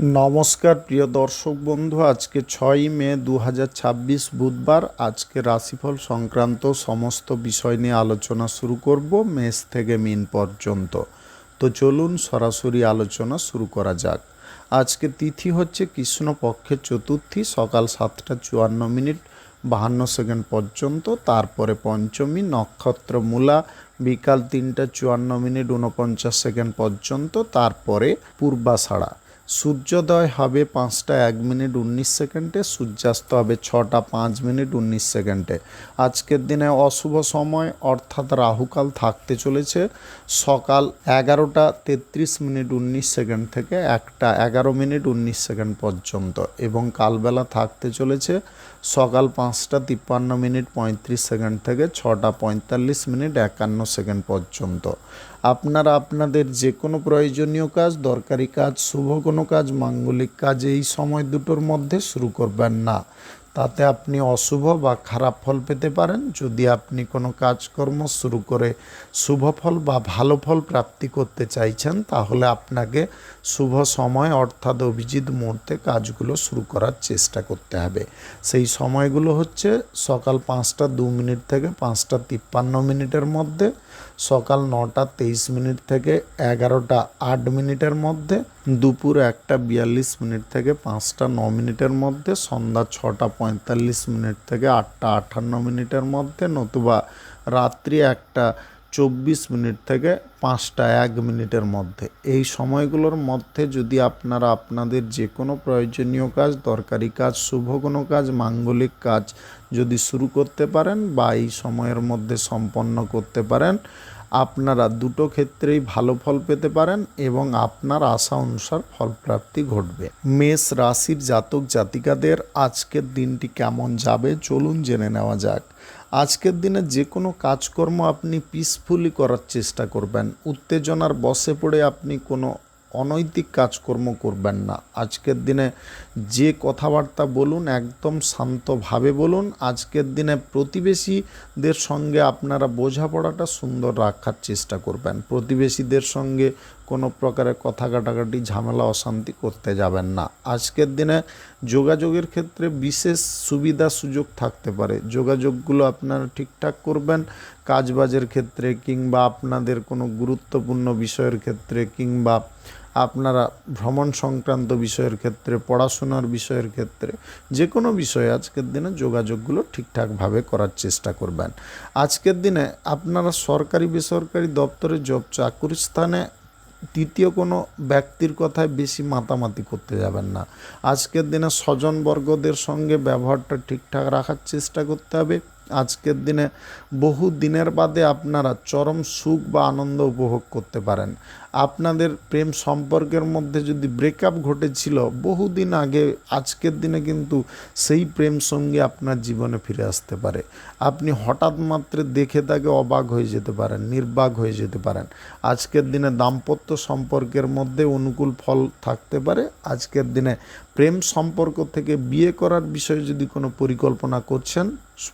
নমস্কার প্রিয় দর্শক বন্ধু, আজকে 6ই মে 2026 বুধবার। আজকে রাশিফল সংক্রান্ত সমস্ত বিষয় নিয়ে আলোচনা শুরু করব মেষ থেকে মিন পর্যন্ত। তো চলুন সরাসরি আলোচনা শুরু করা যাক। আজকে তিথি হচ্ছে কৃষ্ণপক্ষের চতুর্থী, সকাল 7টা 54 মিনিট 52 সেকেন্ড পর্যন্ত। তারপরে পঞ্চমী, নক্ষত্র মূলা, বিকাল 3টা 54 মিনিট 49 সেকেন্ড পর্যন্ত। তারপরে পূর্বাষাঢ়া। সূর্যোদয় হবে 5টা 1 মিনিট 19 সেকেন্ডে, সূর্যাস্ত হবে 6টা 5 মিনিট 19 সেকেন্ডে। আজকের দিনে অশুভ সময় অর্থাৎ রাহুকাল থাকতে চলেছে সকাল 11টা 33 মিনিট 19 সেকেন্ড থেকে 1টা 11 মিনিট 19 সেকেন্ড পর্যন্ত, এবং কালবেলা থাকতে চলেছে সকাল 5টা 53 মিনিট 35 সেকেন্ড থেকে 6টা 45 মিনিট 51 সেকেন্ড পর্যন্ত। আপনারা আপনাদের যে কোনো প্রয়োজনীয় কাজ, দরকারি কাজ, শুভ কোনো কাজ, মাঙ্গলিক কাজ এই সময় দুটোর মধ্যে শুরু করবেন না, তাতে আপনি অশুভ বা খারাপ ফল পেতে পারেন। যদি আপনি কোনো কাজকর্ম শুরু করে শুভ ফল বা ভালো ফল প্রাপ্তি করতে চাইছেন, তাহলে আপনাকে শুভ সময় অর্থাৎ অভিজিৎ মুহূর্তে কাজগুলো শুরু করার চেষ্টা করতে হবে। সেই সময়গুলো হচ্ছে সকাল 5টা 2 মিনিট থেকে 5টা 53 মিনিটের মধ্যে, সকাল 9টা 23 মিনিট থেকে 11টা 8 মিনিটের মধ্যে, দুপুর 1টা 42 মিনিট থেকে 5টা 9 মিনিটের মধ্যে, সন্ধ্যা 6টা 45 মিনিট থেকে 8টা 58 মিনিটের মধ্যে, নতুবা রাত্রি 1টা 24 মিনিট থেকে 5টা 1 মিনিটের মধ্যে। এই সময়গুলোর মধ্যে যদি আপনারা আপনাদের যে কোনো প্রয়োজনীয় কাজ, দরকারি কাজ, শুভ কোনো কাজ, মাঙ্গলিক কাজ যদি শুরু করতে পারেন বা এই সময়ের মধ্যে সম্পন্ন করতে পারেন, আপনারা দুটো ক্ষেত্রেই ভালো ফল পেতে পারেন এবং আপনার আশা অনুসার ফলপ্রাপ্তি ঘটবে। মেষ রাশির জাতক জাতিকাদের আজকের দিনটি কেমন যাবে চলুন জেনে নেওয়া যাক। আজকের দিনে যে কোনো কাজকর্ম আপনি পিসফুলি করার চেষ্টা করবেন। উত্তেজনার বশে পড়ে আপনি কোনো অনৈতিক কাজকর্ম করবেন না। আজকের দিনে যে কথাবার্তা বলুন একদম শান্তভাবে বলুন। আজকের দিনে প্রতিবেশীদের সঙ্গে আপনারা বোঝাপড়াটা সুন্দর রাখার চেষ্টা করবেন। প্রতিবেশীদের সঙ্গে কোনো প্রকারের কথা কাটাকাটি, ঝামেলা, অশান্তি করতে যাবেন না। আজকের দিনে যোগাযোগের ক্ষেত্রে বিশেষ সুবিধা সুযোগ থাকতে পারে, যোগাযোগগুলো আপনারা ঠিকঠাক করবেন। কাজবাজের ক্ষেত্রে কিংবা আপনাদের কোনো গুরুত্বপূর্ণ বিষয়ের ক্ষেত্রে কিংবা আপনারা ভ্রমণ সংক্রান্ত বিষয়ের ক্ষেত্রে, পড়াশোনার বিষয়ের ক্ষেত্রে, যে কোনো বিষয়ে আজকের দিনে যোগাযোগগুলো ঠিকঠাকভাবে করার চেষ্টা করবেন। আজকের দিনে আপনারা সরকারি বেসরকারি দপ্তরে জব চাকুরির স্থানে তৃতীয় কোনো ব্যক্তির কথায় বেশি মাতামাতি করতে যাবেন না। আজকের দিনে স্বজনবর্গদের সঙ্গে ব্যবহারটা ঠিকঠাক রাখার চেষ্টা করতে হবে। আজকের দিনে বহু দিনের বাদে আপনারা চরম সুখ বা আনন্দ উপভোগ করতে পারেন। আপনাদের প্রেম সম্পর্কের মধ্যে যদি ব্রেকআপ ঘটেছিল বহুদিন আগে, আজকের দিনে কিন্তু সেই প্রেম সঙ্গী আপনার জীবনে ফিরে আসতে পারে। আপনি হঠাৎ মাত্রে দেখে তাকে অবাক হয়ে যেতে পারেন, নির্বাক হয়ে যেতে পারেন। আজকের দিনে দাম্পত্য সম্পর্কের মধ্যে অনুকূল ফল থাকতে পারে। আজকের দিনে প্রেম সম্পর্ক থেকে বিয়ে করার বিষয়ে যদি কোনো পরিকল্পনা করছেন,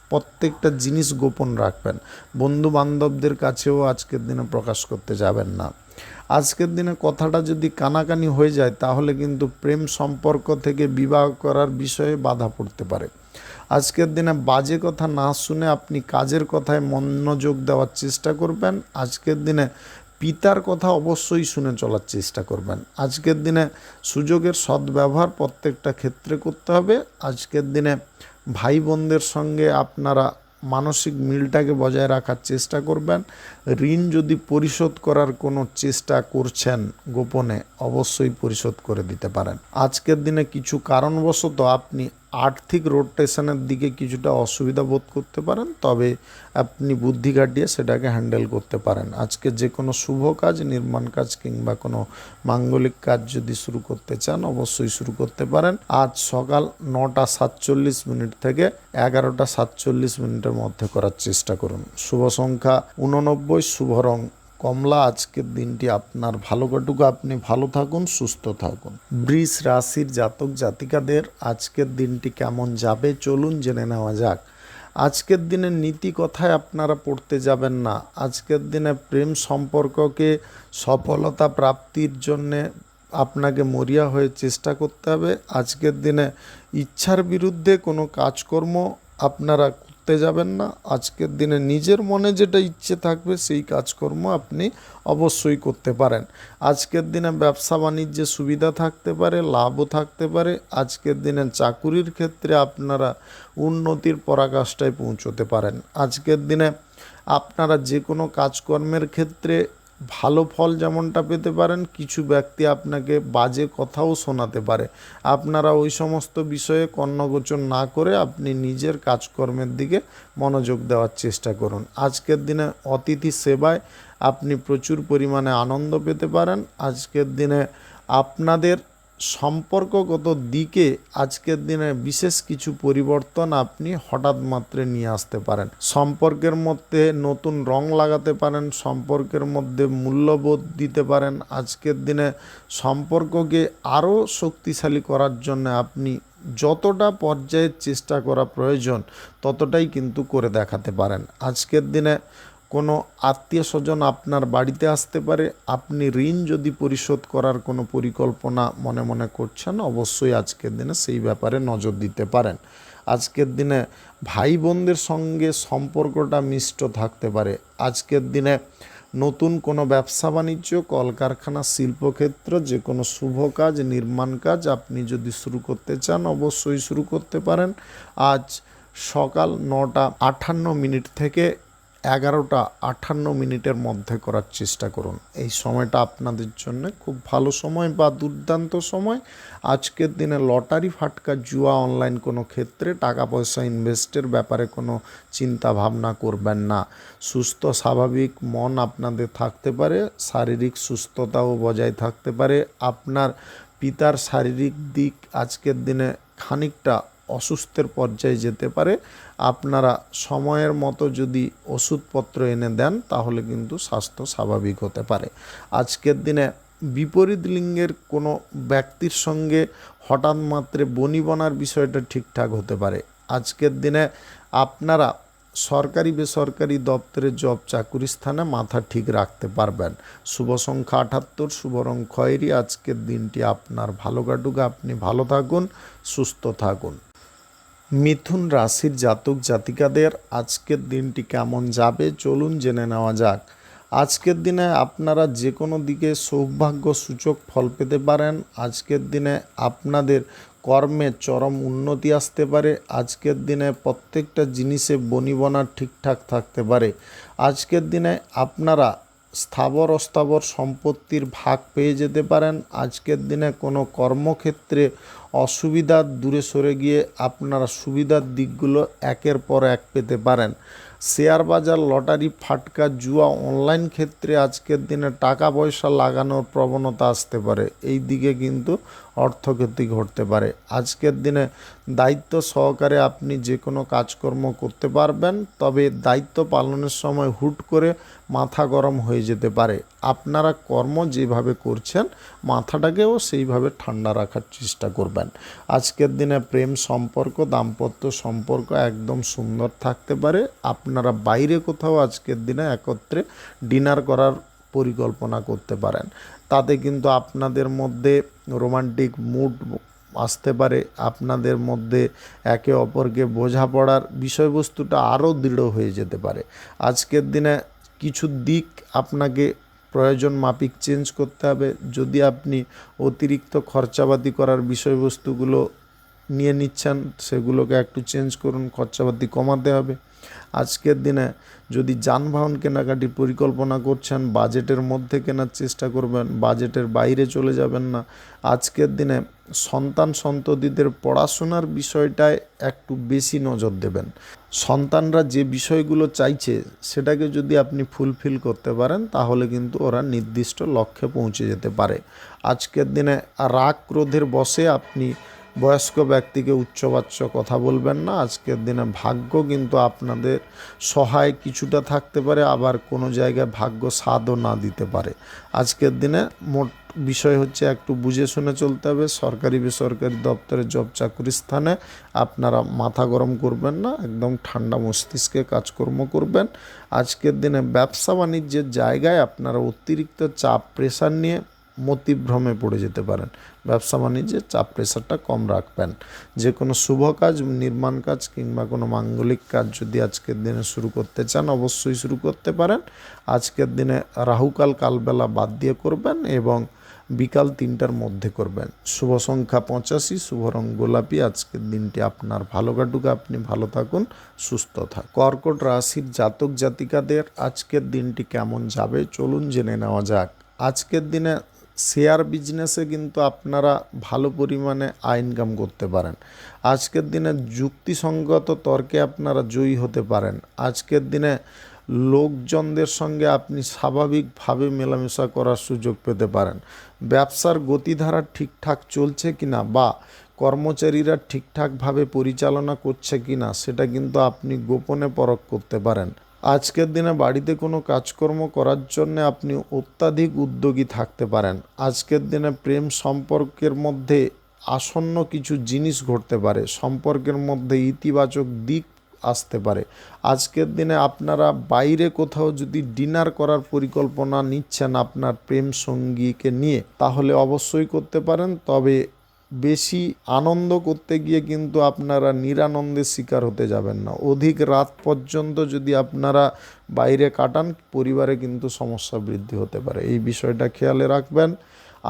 প্রত্যেকটা জিনিস গোপন রাখবেন। বন্ধু বান্ধবদের কাছেও আজকের দিনে প্রকাশ করতে যাবেন না। আজকের দিনে কথাটা যদি কানাকানি হয়ে যায়, তাহলে কিন্তু প্রেম সম্পর্ক থেকে বিবাহ করার বিষয়ে বাধা পড়তে পারে। আজকের দিনে বাজে কথা না শুনে আপনি কাজের কথায় মনোযোগ দেওয়ার চেষ্টা করবেন। আজকের দিনে পিতার কথা অবশ্যই শুনে চলার চেষ্টা করবেন। আজকের দিনে সুযোগের সদ্ব্যবহার প্রত্যেকটা ক্ষেত্রে করতে হবে। আজকের দিনে ভাই বোনদের সঙ্গে আপনারা মানসিক মিলটাকে বজায় রাখার চেষ্টা করবেন। ঋণ যদি পরিশোধ করার কোনো চেষ্টা করছেন গোপনে, অবশ্যই পরিশোধ করে দিতে পারেন। আজকের দিনে কিছু কারণবশত আপনি আর্থিক রোটেশনের দিকে কিছুটা অসুবিধা বোধ করতে পারেন, তবে আপনি বুদ্ধি খাটিয়ে সেটাকে হ্যান্ডেল করতে পারেন। আজকে যে কোনো শুভ কাজ, নির্মাণ কাজ কিংবা কোনো মাঙ্গলিক কাজ যদি শুরু করতে চান, অবশ্যই শুরু করতে পারেন। আজ সকাল 9টা 47 মিনিট থেকে 11টা 47 মিনিটের মধ্যে করার চেষ্টা করুন। শুভ সংখ্যা 89, শুভ রং কমলা। আজকের দিনটি আপনার ভালো কাটুক, আপনি ভালো থাকুন, সুস্থ থাকুন। বৃষ রাশির জাতক জাতিকাদের আজকের দিনটি কেমন যাবে চলুন জেনে নেওয়া যাক। আজকের দিনে নীতি কথায় আপনারা পড়তে যাবেন না। আজকের দিনে প্রেম সম্পর্ককে সফলতা প্রাপ্তির জন্যে আপনাকে মরিয়া হয়ে চেষ্টা করতে হবে। আজকের দিনে ইচ্ছার বিরুদ্ধে কোনো কাজকর্ম আপনারা করতে যাবেন না। আজকের দিনে নিজের মনে যেটা ইচ্ছে থাকবে সেই কাজকর্ম আপনি অবশ্যই করতে পারেন। আজকের দিনে ব্যবসা বাণিজ্যে সুবিধা থাকতে পারে, লাভও থাকতে পারে। আজকের দিনে চাকুরির ক্ষেত্রে আপনারা উন্নতির পরাকাষ্ঠায় পৌঁছতে পারেন। আজকের দিনে আপনারা যে কোনো কাজকর্মের ক্ষেত্রে ভালো ফল যেমনটা পেতে পারেন, কিছু ব্যক্তি আপনাকে বাজে কথাও শোনাতে পারে। আপনারা ওই সমস্ত বিষয়ে কর্ণগোচর না করে আপনি নিজের কাজকর্মের দিকে মনোযোগ দেওয়ার চেষ্টা করুন। আজকের দিনে অতিথি সেবায় আপনি প্রচুর পরিমাণে আনন্দ পেতে পারেন। আজকের দিনে আপনাদের সম্পর্কগত দিকে আজকের দিনে বিশেষ কিছু পরিবর্তন আপনি হঠাৎ মাত্রে নিয়ে আসতে পারেন। সম্পর্কের মধ্যে নতুন রং লাগাতে পারেন, সম্পর্কের মধ্যে মূল্যবোধ দিতে পারেন। আজকের দিনে সম্পর্ককে আরও শক্তিশালী করার জন্য আপনি যতটা পর্যায়ের চেষ্টা করা প্রয়োজন ততটাই কিন্তু করে দেখাতে পারেন। আজকের দিনে কোনো আত্মীয় স্বজন আপনার বাড়িতে আসতে পারে। আপনি ঋণ যদি পরিশোধ করার কোনো পরিকল্পনা মনে মনে করছেন, অবশ্যই আজকের দিনে সেই ব্যাপারে নজর দিতে পারেন। আজকের দিনে ভাই বোনদের সঙ্গে সম্পর্কটা মিষ্ট থাকতে পারে। আজকের দিনে নতুন কোনো ব্যবসা বাণিজ্য, কলকারখানা, শিল্পক্ষেত্র, যে কোনো শুভ কাজ, নির্মাণ কাজ আপনি যদি শুরু করতে চান অবশ্যই শুরু করতে পারেন। আজ সকাল 9:58 থেকে 11:58 মধ্যে করার চেষ্টা করুন। এই সময়টা আপনাদের জন্য খুব ভালো সময় বা দুর্দান্ত সময়। আজকের দিনে লটারি, ফাটকা, জুয়া, অনলাইন কোনো ক্ষেত্রে টাকা পয়সা ইনভেস্টের ব্যাপারে কোনো চিন্তা ভাবনা করবেন না। সুস্থ স্বাভাবিক মন আপনাদের থাকতে পারে, শারীরিক সুস্থতাও বজায় থাকতে পারে। আপনার পিতার শারীরিক দিক আজকের দিনে খানিকটা অসুস্থের পর্যায়ে যেতে পারে। আপনারা সময়ের মতো যদি ওষুধপত্র এনে দেন তাহলে কিন্তু স্বাস্থ্য স্বাভাবিক হতে পারে। আজকের দিনে বিপরীত লিঙ্গের কোনো ব্যক্তির সঙ্গে হঠাৎ মাত্রে বনিবনার বিষয়টা ঠিকঠাক হতে পারে। আজকের দিনে আপনারা সরকারি বেসরকারি দপ্তরে জব চাকুরি স্থানে মাথা ঠিক রাখতে পারবেন। শুভ সংখ্যা 78, শুভ রং খয়েরি। আজকের দিনটি আপনার ভালো কাটুক, আপনি ভালো থাকুন, সুস্থ থাকুন। মিথুন রাশির জাতক জাতিকাদের আজকের দিনটি কেমন যাবে চলুন জেনে নেওয়া যাক। আজকের দিনে আপনারা যে কোনো দিকে সৌভাগ্য সূচক ফল পেতে পারেন। আজকের দিনে আপনাদের কর্মে চরম উন্নতি আসতে পারে। আজকের দিনে প্রত্যেকটা জিনিসে বনিবনা ঠিকঠাক থাকতে পারে। আজকের দিনে আপনারা স্থাবর অস্থাবর সম্পত্তির ভাগ পেয়ে যেতে পারেন। আজকের দিনে কোনো কর্মক্ষেত্রে অসুবিধা দূরে সরে গিয়ে আপনারা সুবিধার দিকগুলো একের পর এক পেতে পারেন। শেয়ার বাজার, লটারি, ফাটকা, জুয়া, অনলাইন ক্ষেত্রে আজকের দিনে টাকা পয়সা লাগানোর প্রবণতা আসতে পারে। এই দিকে কিন্তু অর্থক্ষতি ঘটতে পারে। আজকের দিনে দায়িত্ব সহকারে আপনি যে কোনো কাজকর্ম করতে পারবেন, তবে দায়িত্ব পালনের সময় হুট করে মাথা গরম হয়ে যেতে পারে। আপনারা কর্ম যেভাবে করছেন মাথাটাকেও সেইভাবে ঠান্ডা রাখার চেষ্টা করবেন। আজকের দিনে প্রেম সম্পর্ক, দাম্পত্য সম্পর্ক একদম সুন্দর থাকতে পারে। আপনারা বাইরে কোথাও আজকের দিনে একত্রে ডিনার করার পরিকল্পনা করতে পারেন। তাতে কিন্তু আপনাদের মধ্যে রোমান্টিক মুড আসতে পারে। আপনাদের মধ্যে একে অপরকে বোঝাপড়ার বিষয়বস্তুটা আরও দৃঢ় হয়ে যেতে পারে। আজকের দিনে কিছু দিক আপনাকে প্রয়োজন মাফিক চেঞ্জ করতে হবে। যদি আপনি অতিরিক্ত খরচাপাতি করার বিষয়বস্তুগুলো নিয়ে নিচ্ছেন সেগুলোকে একটু চেঞ্জ করুন, খরচাপাতি কমাতে হবে। আজকের দিনে যদি যানবাহন কেনাকাটির পরিকল্পনা করছেন বাজেটের মধ্যে কেনার চেষ্টা করবেন, বাজেটের বাইরে চলে যাবেন না। আজকের দিনে সন্তান সন্ততিদের পড়াশোনার বিষয়টায় একটু বেশি নজর দেবেন। সন্তানরা যে বিষয়গুলো চাইছে সেটাকে যদি আপনি ফুলফিল করতে পারেন তাহলে কিন্তু ওরা নির্দিষ্ট লক্ষ্যে পৌঁছে যেতে পারে। আজকের দিনে রাগ ক্রোধের বশে আপনি বয়স্ক ব্যক্তিকে উচ্চবাচ্য কথা বলবেন না। আজকের দিনে ভাগ্য কিন্তু আপনাদের সহায় কিছুটা থাকতে পারে, আবার কোনো জায়গায় ভাগ্য সাথও না দিতে পারে। আজকের দিনে মোট বিষয় হচ্ছে একটু বুঝে শুনে চলতে হবে। সরকারি বেসরকারি দপ্তরে জব চাকুরি স্থানে আপনারা মাথা গরম করবেন না, একদম ঠান্ডা মস্তিষ্কে কাজকর্ম করবেন। আজকের দিনে ব্যবসা বাণিজ্যের জায়গায় আপনারা অতিরিক্ত চাপ প্রেশার নিয়ে মতিভ্রমে পড়ে যেতে পারেন। ব্যবসা বাণিজ্যে চাপ প্রেশারটা কম রাখবেন। যে কোনো শুভ কাজ, নির্মাণ কাজ কিংবা কোনো মাঙ্গলিক কাজ যদি আজকের দিনে শুরু করতে চান অবশ্যই শুরু করতে পারেন। আজকের দিনে রাহুকাল কালবেলা বাদ দিয়ে করবেন এবং বিকাল 3টার মধ্যে করবেন। শুভ সংখ্যা 85, শুভ রং গোলাপি। আজকের দিনটি আপনার ভালো কাটুক, আপনি ভালো থাকুন, সুস্থ থাকুন। কর্কট রাশির জাতক জাতিকাদের আজকের দিনটি কেমন যাবে চলুন জেনে নেওয়া যাক। আজকের দিনে শেয়ার বিজনেসে কিন্তু আপনারা ভালো পরিমাণে আয় ইনকাম করতে পারেন। আজকের দিনে যুক্তিসঙ্গত তর্কে আপনারা জয়ী হতে পারেন। আজকের দিনে লোকজনদের সঙ্গে আপনি স্বাভাবিকভাবে মেলামেশা করার সুযোগ পেতে পারেন। ব্যবসার গতিধারা ঠিকঠাক চলছে কিনা বা কর্মচারীরা ঠিকঠাকভাবে পরিচালনা করছে কিনা সেটা কিন্তু আপনি গোপনে পরখ করতে পারেন। আজকের দিনে বাড়িতে কোনো কাজকর্ম করার জন্য আপনি অত্যাধিক উদ্যোগী থাকতে পারেন। আজকের দিনে প্রেম সম্পর্কের মধ্যে আসন্ন কিছু জিনিস ঘটতে পারে, সম্পর্কের মধ্যে ইতিবাচক দিক আসতে পারে। আজকের দিনে আপনারা বাইরে কোথাও যদি ডিনার করার পরিকল্পনা নিচ্ছেন আপনার প্রেম সঙ্গীকে নিয়ে, তাহলে অবশ্যই করতে পারেন। তবে বেশি আনন্দ করতে গিয়ে কিন্তু আপনারা নিরানন্দের শিকার হতে যাবেন না। অধিক রাত পর্যন্ত যদি আপনারা বাইরে কাটান, পরিবারে কিন্তু সমস্যা বৃদ্ধি হতে পারে। এই বিষয়টা খেয়ালে রাখবেন।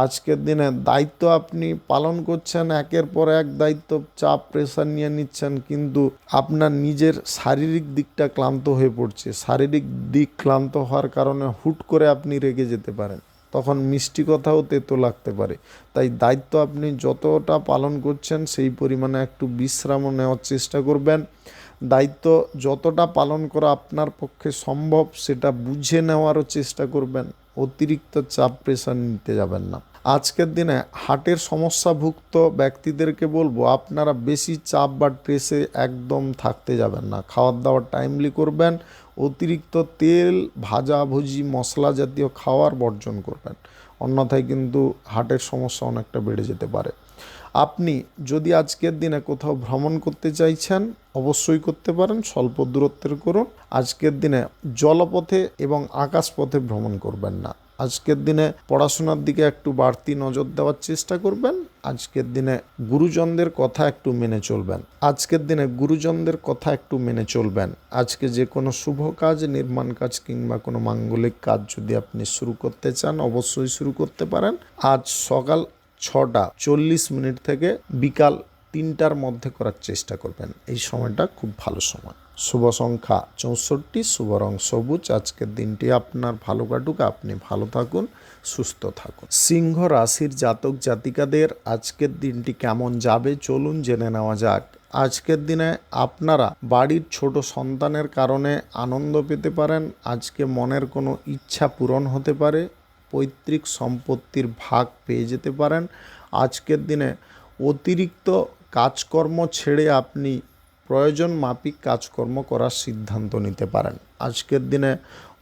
আজকের দিনে দায়িত্ব আপনি পালন করছেন, একের পর এক দায়িত্ব চাপ প্রেশার নিয়ে নিচ্ছেন, কিন্তু আপনার নিজের শারীরিক দিকটা ক্লান্ত হয়ে পড়ছে। শারীরিক দিক ক্লান্ত হওয়ার কারণে হুট করে আপনি রেগে যেতে পারেন, তখন মিষ্টি কথাও তেতো লাগতে পারে। তাই দায়িত্ব আপনি যতটা পালন করছেন সেই পরিমাণে একটু বিশ্রামও নেওয়ার চেষ্টা করবেন। দায়িত্ব যতটা পালন করা আপনার পক্ষে সম্ভব সেটা বুঝে নেওয়ারও চেষ্টা করবেন। অতিরিক্ত চাপ প্রেশার নিতে যাবেন না। আজকের দিনে হার্টের সমস্যাভুক্ত ব্যক্তিদেরকে বলবো আপনারা বেশি চাপ বা স্ট্রেসে একদম থাকতে যাবেন না। খাওয়ার দাওয়ার টাইমলি করবেন। অতিরিক্ত তেল, ভাজাভুজি, মশলা জাতীয় খাওয়ার বর্জন করবেন, অন্যথায় কিন্তু হার্টের সমস্যা অনেকটা বেড়ে যেতে পারে। আপনি যদি আজকের দিনে কোথাও ভ্রমণ করতে চাইছেন অবশ্যই করতে পারেন, স্বল্প দূরত্বের করুন। আজকের দিনে জলপথে এবং আকাশপথে ভ্রমণ করবেন না। আজকের দিনে পড়াশোনার দিকে একটু বাড়তি নজর দেওয়ার চেষ্টা করবেন। আজকের দিনে গুরুজনদের কথা একটু মেনে চলবেন। আজকের দিনে গুরুজনদের কথা একটু মেনে চলবেন। আজকে যে কোনো শুভ কাজ, নির্মাণ কাজ কিংবা কোনো মাঙ্গলিক কাজ যদি আপনি শুরু করতে চান অবশ্যই শুরু করতে পারেন। আজ সকাল 6:40 থেকে বিকাল 3টার মধ্যে করার চেষ্টা করবেন। এই সময়টা খুব ভালো সময়। শুভ সংখ্যা 64, শুভ রং সবুজ। আজকের দিনটি আপনার ভালো কাটুক, আপনি ভালো থাকুন, সুস্থ থাকুন। সিংহ রাশির জাতক জাতিকাদের আজকের দিনটি কেমন যাবে চলুন জেনে নেওয়া যাক। আজকের দিনে আপনারা বাড়ির ছোট সন্তানের কারণে আনন্দ পেতে পারেন। আজকে মনের কোনো ইচ্ছা পূরণ হতে পারে। পৈতৃক সম্পত্তির ভাগ পেয়ে যেতে পারেন। আজকের দিনে অতিরিক্ত কাজকর্ম ছেড়ে আপনি প্রয়োজন মাফিক কাজকর্ম করার সিদ্ধান্ত নিতে পারেন। আজকের দিনে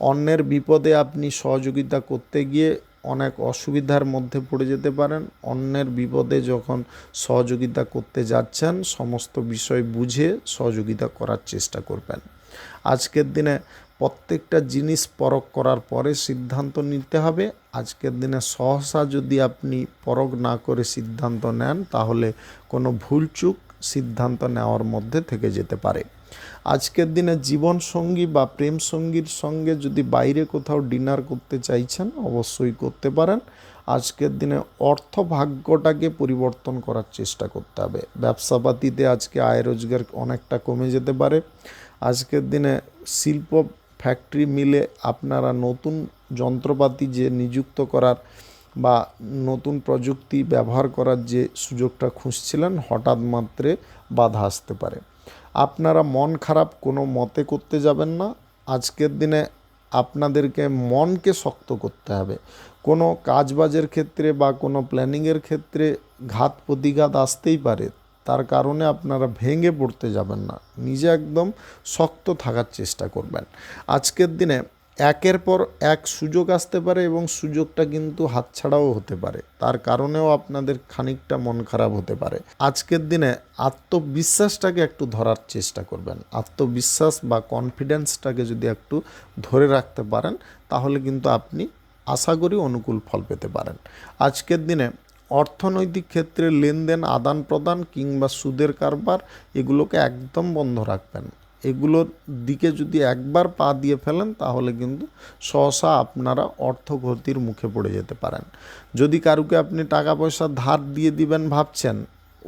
অন্যের বিপদে আপনি সহযোগিতা করতে গিয়ে অনেক অসুবিধার মধ্যে পড়ে যেতে পারেন। অন্যের বিপদে যখন সহযোগিতা করতে যাচ্ছেন সমস্ত বিষয় বুঝে সহযোগিতা করার চেষ্টা করবেন। আজকের দিনে প্রত্যেকটা জিনিস পরখ করার পরে সিদ্ধান্ত নিতে হবে। আজকের দিনে সহসা যদি আপনি পরখ না করে সিদ্ধান্ত নেন তাহলে কোনো ভুলচুক সিদ্ধান্ত নেওয়ার মধ্যে থেকে যেতে পারে। আজকের দিনে জীবনসঙ্গী বা প্রেম সঙ্গীর সঙ্গে যদি বাইরে কোথাও ডিনার করতে চাইছেন অবশ্যই করতে পারেন। আজকের দিনে অর্থ ভাগ্যটাকে পরিবর্তন করার চেষ্টা করতে হবে। ব্যবসাপাতিতে আজকে আয় রোজগার অনেকটা কমে যেতে পারে। আজকের দিনে শিল্প ফ্যাক্টরি মিলে আপনারা নতুন যন্ত্রপাতি যে নিযুক্ত করার বা নতুন প্রযুক্তি ব্যবহার করার যে সুযোগটা খুঁজছিলেন হঠাৎ মাত্রে বাধা আসতে পারে। আপনারা মন খারাপ কোনো মতে করতে যাবেন না। আজকের দিনে আপনাদেরকে মনকে শক্ত করতে হবে। কোনো কাজবাজের ক্ষেত্রে বা কোনো প্ল্যানিংয়ের ক্ষেত্রে ঘাত প্রতিঘাত আসতেই পারে, তার কারণে আপনারা ভেঙে পড়তে যাবেন না, নিজে একদম শক্ত থাকার চেষ্টা করবেন। আজকের দিনে একের পর এক সুযোগ আসতে পারে এবং সুযোগটা কিন্তু হাতছাড়াও হতে পারে, তার কারণেও আপনাদের খানিকটা মন খারাপ হতে পারে। আজকের দিনে আত্মবিশ্বাসটাকে একটু ধরার চেষ্টা করবেন। আত্মবিশ্বাস বা কনফিডেন্সটাকে যদি একটু ধরে রাখতে পারেন তাহলে কিন্তু আপনি আশা করি অনুকূল ফল পেতে পারেন। আজকের দিনে অর্থনৈতিক ক্ষেত্রে লেনদেন, আদান প্রদান কিংবা সুদের কারবার এগুলোকে একদম বন্ধ রাখবেন। এগুলোর দিকে যদি একবার পা দিয়ে ফেলেন তাহলে কিন্তু সহসা আপনারা অর্থ ক্ষতির মুখে পড়ে যেতে পারেন। যদি কারুকে আপনি টাকা পয়সা ধার দিয়ে দিবেন ভাবছেন,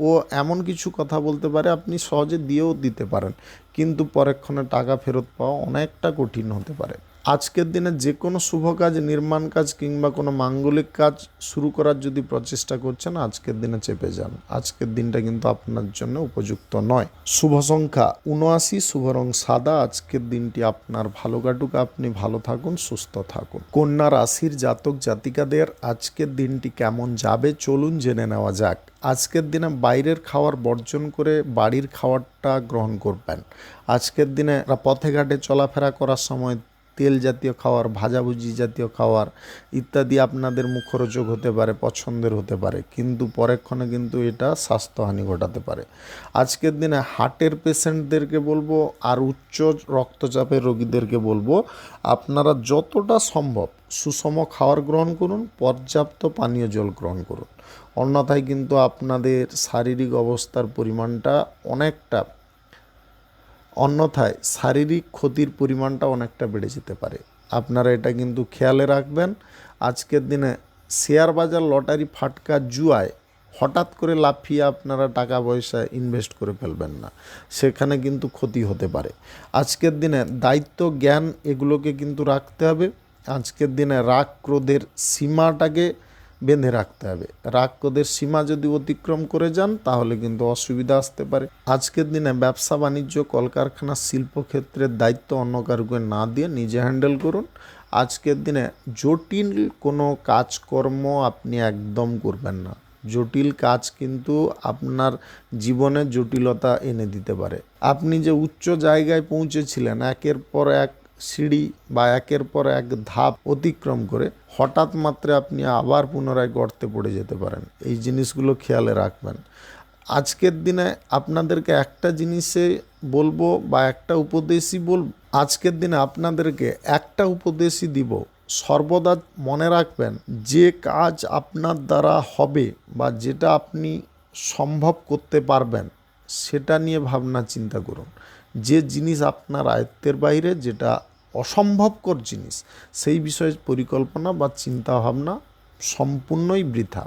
ও এমন কিছু কথা বলতে পারে আপনি সহজে দিয়েও দিতে পারেন, কিন্তু পরক্ষণে টাকা ফেরত পাওয়া অনেকটা কঠিন হতে পারে। আজকের দিনে যে কোনো শুভ কাজ, নির্মাণ কাজ কিংবা কোনো মাঙ্গলিক কাজ শুরু করার যদি প্রচেষ্টা করছেন, আজকের দিনে চেপে যান। আজকের দিনটা কিন্তু আপনার জন্য উপযুক্ত নয়। শুভ সংখ্যা ৭৯, শুভ রং সাদা। আজকের দিনটি আপনার ভালো কাটুক, আপনি ভালো থাকুন, সুস্থ থাকুন। কন্যা রাশির জাতক জাতিকাদের আজকের দিনটি কেমন যাবে চলুন জেনে নেওয়া যাক। আজকের দিনে বাইরের খাবার বর্জন করে বাড়ির খাবারটা গ্রহণ করবেন। আজকের দিনে পথে ঘাটে চলাফেরা করার সময় তেল জাতীয় খাবার, ভাজাভুজি জাতীয় খাবার ইত্যাদি আপনাদের মুখরোচক হতে পারে, পছন্দের হতে পারে, কিন্তু পরক্ষণে কিন্তু এটা স্বাস্থ্যহানি ঘটাতে পারে। আজকের দিনে হার্টের পেশেন্টদেরকে বলবো আর উচ্চ রক্তচাপের রোগীদেরকে বলবো আপনারা যতটা সম্ভব সুষম খাবার গ্রহণ করুন, পর্যাপ্ত পানীয় জল গ্রহণ করুন। অন্যথায় কিন্তু আপনাদের শারীরিক অবস্থার পরিমাণটা শারীরিক ক্ষতির পরিমাণটা অনেকটা বেড়ে যেতে পারে। আপনারা এটা কিন্তু খেয়ালে রাখবেন। আজকের দিনে শেয়ার বাজার, লটারি, ফাটকা, জুয়ায় হঠাৎ করে লাফিয়ে আপনারা টাকা পয়সা ইনভেস্ট করে ফেলবেন না, সেখানে কিন্তু ক্ষতি হতে পারে। আজকের দিনে দায়িত্ব, জ্ঞান এগুলোকে কিন্তু রাখতে হবে। আজকের দিনে রাগ ক্রোধের সীমাটাকে বেঁধে রাখতে হবে। রাগ ক্রোধের সীমা যদি অতিক্রম করে যান তাহলে কিন্তু অসুবিধা আসতে পারে। আজকের দিনে ব্যবসা বাণিজ্য, কলকারখানা, শিল্পক্ষেত্রের দায়িত্ব অন্য কাউকে না দিয়ে নিজে হ্যান্ডেল করুন। আজকের দিনে জটিল কোনো কাজকর্ম আপনি একদম করবেন না। জটিল কাজ কিন্তু আপনার জীবনে জটিলতা এনে দিতে পারে। আপনি যে উচ্চ জায়গায় পৌঁছেছিলেন, একের পর এক সিঁড়ি বা একের পর এক ধাপ অতিক্রম করে হঠাৎ মাত্রে আপনি আবার পুনরায় গর্তে পড়ে যেতে পারেন। এই জিনিসগুলো খেয়ালে রাখবেন। আজকের দিনে আপনাদেরকে একটা জিনিসে বলবো বা একটা উপদেশই বলবো, আজকের দিনে আপনাদেরকে একটা উপদেশই দিব, সর্বদা মনে রাখবেন যে কাজ আপনার দ্বারা হবে বা যেটা আপনি সম্ভব করতে পারবেন সেটা নিয়ে ভাবনা চিন্তা করুন। যে জিনিস আপনার আয়ত্তের বাইরে, যেটা অসম্ভবকর জিনিস, সেই বিষয়ে পরিকল্পনা বা চিন্তাভাবনা সম্পূর্ণই বৃথা।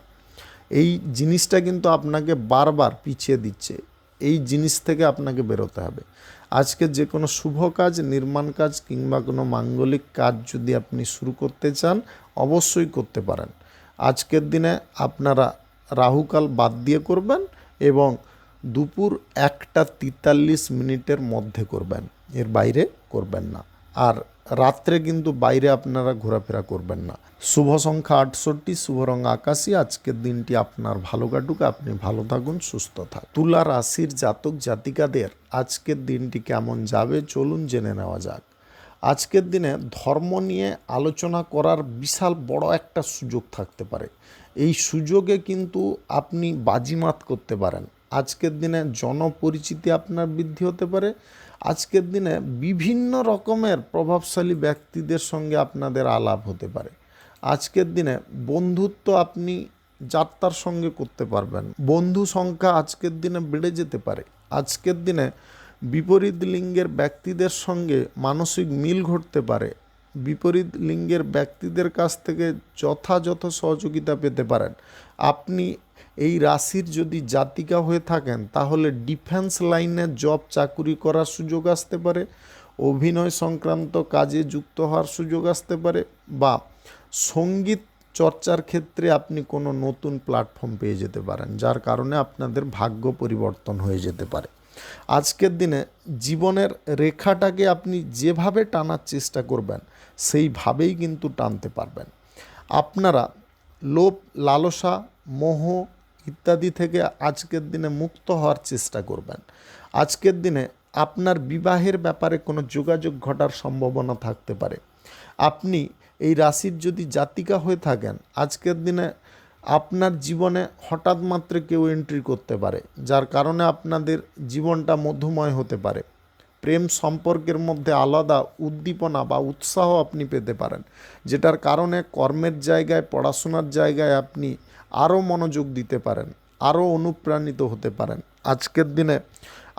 এই জিনিসটা কিন্তু আপনাকে বারবার পিছিয়ে দিচ্ছে। এই জিনিস থেকে আপনাকে বেরোতে হবে। আজকে যে কোনো শুভ কাজ, নির্মাণ কাজ কিংবা কোনো মাঙ্গলিক কাজ যদি আপনি শুরু করতে চান অবশ্যই করতে পারেন। আজকের দিনে আপনারা রাহুকাল বাদ দিয়ে করবেন এবং দুপুর 1:43 মধ্যে করবেন, এর বাইরে করবেন না। আর রাত্রে কিন্তু বাইরে আপনারা ঘোরাফেরা করবেন না। শুভ সংখ্যা 68, শুভ রং আকাশী। আজকের দিনটি আপনার ভালো কাটুক, আপনি ভালো থাকুন, সুস্থ থাকুন। তুলা রাশির জাতক জাতিকাদের আজকের দিনটি কেমন যাবে চলুন জেনে নেওয়া যাক। আজকের দিনে ধর্ম নিয়ে আলোচনা করার বিশাল বড় একটা সুযোগ থাকতে পারে। এই সুযোগে কিন্তু আপনি বাজিমাত করতে পারেন। আজকের দিনে জনপরিচিতি আপনার বৃদ্ধি হতে পারে। আজকের দিনে বিভিন্ন রকমের প্রভাবশালী ব্যক্তিদের সঙ্গে আপনাদের আলাপ হতে পারে। আজকের দিনে বন্ধুত্ব আপনি যাত্রার সঙ্গে করতে পারবেন। বন্ধু সংখ্যা আজকের দিনে বেড়ে যেতে পারে। আজকের দিনে বিপরীত লিঙ্গের ব্যক্তিদের সঙ্গে মানসিক মিল ঘটতে পারে। বিপরীত লিঙ্গের ব্যক্তিদের কাছ থেকে যথাযথ সহযোগিতা পেতে পারেন। আপনি এই রাশির যদি জাতিকা হয়ে থাকেন তাহলে ডিফেন্স লাইনে জব চাকুরি করার সুযোগ আসতে পারে, অভিনয় সংক্রান্ত কাজে যুক্ত হওয়ার সুযোগ আসতে পারে, বা সঙ্গীত চর্চার ক্ষেত্রে আপনি কোনো নতুন প্ল্যাটফর্ম পেয়ে যেতে পারেন, যার কারণে আপনাদের ভাগ্য পরিবর্তন হয়ে যেতে পারে। আজকের দিনে জীবনের রেখাটাকে আপনি যেভাবে টানার চেষ্টা করবেন সেইভাবেই কিন্তু টানতে পারবেন। আপনারা লোভ, লালসা, মোহ ইত্যাদি থেকে আজকের দিনে মুক্ত হওয়ার চেষ্টা করবেন। আজকের দিনে আপনার বিবাহের ব্যাপারে কোনো যোগাযোগ ঘটার সম্ভাবনা থাকতে পারে। আপনি এই রাশির যদি জাতিকা হয়ে থাকেন, আজকের দিনে আপনার জীবনে হঠাৎ মাত্র কেউ এন্ট্রি করতে পারে, যার কারণে আপনাদের জীবনটা মধুময় হতে পারে। প্রেম সম্পর্কের মধ্যে আলাদা উদ্দীপনা বা উৎসাহ আপনি পেতে পারেন, যেটার কারণে কর্মের জায়গায়, পড়াশোনার জায়গায় আপনি আরও মনোযোগ দিতে পারেন, আরও অনুপ্রাণিত হতে পারেন। আজকের দিনে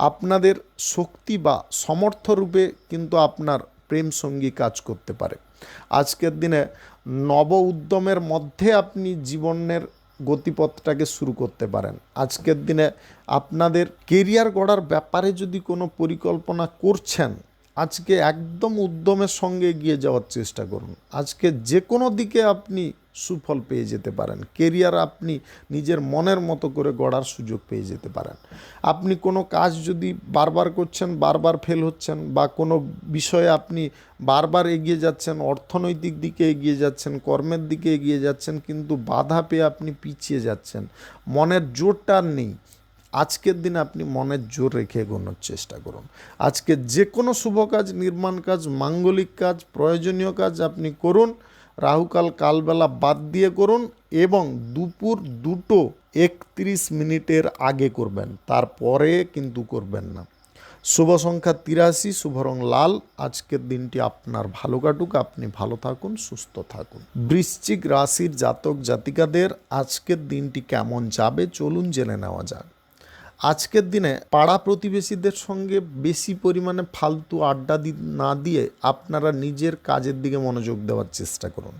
আপনাদের শক্তি বা সমর্থরূপে কিন্তু আপনার প্রেম সঙ্গী কাজ করতে পারে। আজকের দিনে নব উদ্যমের মধ্যে আপনি জীবনের গতিপথটাকে শুরু করতে পারেন। আজকের দিনে আপনাদের কেরিয়ার গড়ার ব্যাপারে যদি কোনো পরিকল্পনা করছেন, আজকে একদম উদ্যমের সঙ্গে এগিয়ে যাওয়ার চেষ্টা করুন। আজকে যে কোনো দিকে আপনি সুফল পেয়ে যেতে পারেন। কেরিয়ার আপনি নিজের মনের মতো করে গড়ার সুযোগ পেয়ে যেতে পারেন। আপনি কোনো কাজ যদি বারবার করছেন, বারবার ফেল হচ্ছেন, বা কোনো বিষয়ে আপনি বারবার এগিয়ে যাচ্ছেন, অর্থনৈতিক দিকে এগিয়ে যাচ্ছেন, কর্মের দিকে এগিয়ে যাচ্ছেন, কিন্তু বাধা পেয়ে আপনি পিছিয়ে যাচ্ছেন, মনের জোরটা আর নেই, আজকের দিনে আপনি মনের জোর রেখে এগোনোর চেষ্টা করুন। আজকে যে কোনো শুভ কাজ, নির্মাণ কাজ, মাঙ্গলিক কাজ, প্রয়োজনীয় কাজ আপনি করুন। রাহুকাল কালবেলা বাদ দিয়ে করুন এবং দুপুর 2:31 আগে করবেন, তারপরে কিন্তু করবেন না। শুভ সংখ্যা 83, শুভ রং লাল। আজকের দিনটি আপনার ভালো কাটুক, আপনি ভালো থাকুন, সুস্থ থাকুন। বৃশ্চিক রাশির জাতক জাতিকাদের আজকের দিনটি কেমন যাবে চলুন জেনে নেওয়া যাক। আজকের দিনে পাড়া প্রতিবেশীদের সঙ্গে বেশি পরিমাণে ফালতু আড্ডা না দিয়ে আপনারা নিজের কাজের দিকে মনোযোগ দেওয়ার চেষ্টা করুন।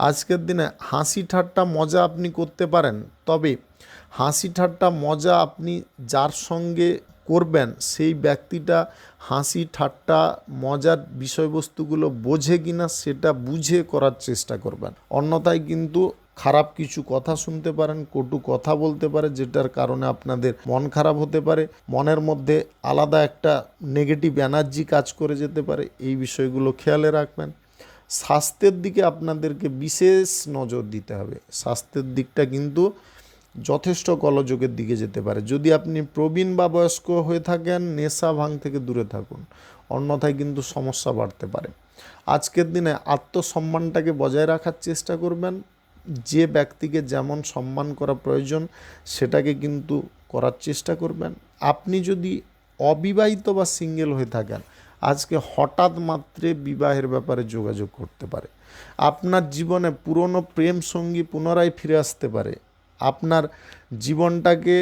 আজকের দিনে হাসি ঠাট্টা মজা আপনি করতে পারেন, তবে হাসি ঠাট্টা মজা আপনি যার সঙ্গে করবেন সেই ব্যক্তিটা হাসি ঠাট্টা মজার বিষয়বস্তুগুলো বোঝে কিনা সেটা বুঝে করার চেষ্টা করবেন। অন্যথায় কিন্তু খারাপ কিছু কথা শুনতে পারেন, কটু কথা বলতে পারে, যেটার কারণে আপনাদের মন খারাপ হতে পারে, মনের মধ্যে আলাদা একটা নেগেটিভ এনার্জি কাজ করে যেতে পারে। এই বিষয়গুলো খেয়ালে রাখবেন। স্বাস্থ্যের দিকে আপনাদেরকে বিশেষ নজর দিতে হবে। স্বাস্থ্যের দিকটা কিন্তু যথেষ্ট গোলযোগের দিকে যেতে পারে। যদি আপনি প্রবীণ বা বয়স্ক হয়ে থাকেন, নেশা ভাঙ থেকে দূরে থাকুন, অন্যথায় কিন্তু সমস্যা বাড়তে পারে। আজকের দিনে আত্মসম্মানটাকে বজায় রাখার চেষ্টা করবেন। যে ব্যক্তিকে যেমন সম্মান করা প্রয়োজন সেটাকে কিন্তু করার চেষ্টা করবেন। আপনি যদি অবিবাহিত বা সিঙ্গেল হয়ে থাকেন, আজকে হঠাৎ মাত্রে বিবাহের ব্যাপারে যোগাযোগ করতে পারে। আপনার জীবনে পুরনো প্রেম সঙ্গী পুনরায় ফিরে আসতে পারে। আপনার জীবনটাকে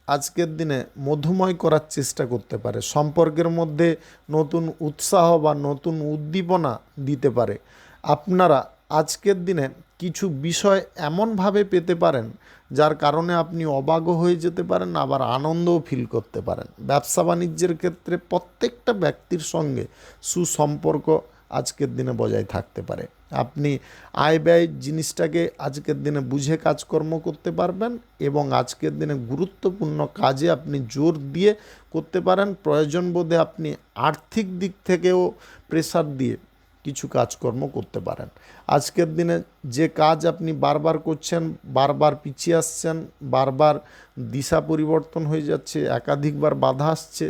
আজকের দিনে মধুময় করার চেষ্টা করতে পারে। সম্পর্কের মধ্যে নতুন উৎসাহ বা নতুন উদ্দীপনা দিতে পারে। আপনারা আজকের দিনে কিছু বিষয় এমনভাবে পেতে পারেন যার কারণে আপনি অবাক হয়ে যেতে পারেন, আবার আনন্দও ফিল করতে পারেন। ব্যবসা বাণিজ্যের ক্ষেত্রে প্রত্যেকটা ব্যক্তির সঙ্গে সুসম্পর্ক আজকের দিনে বজায় থাকতে পারে। আপনি আয় ব্যয় জিনিসটাকে আজকের দিনে বুঝে কাজকর্ম করতে পারবেন এবং আজকের দিনে গুরুত্বপূর্ণ কাজে আপনি জোর দিয়ে করতে পারেন। প্রয়োজন বোধে আপনি আর্থিক দিক থেকেও প্রেসার দিয়ে কিছু কাজকর্ম করতে পারেন। আজকের দিনে যে কাজ আপনি বারবার করছেন, বারবার পিছিয়ে আসছেন, বারবার দিশা পরিবর্তন হয়ে যাচ্ছে, একাধিকবার বাধা আসছে,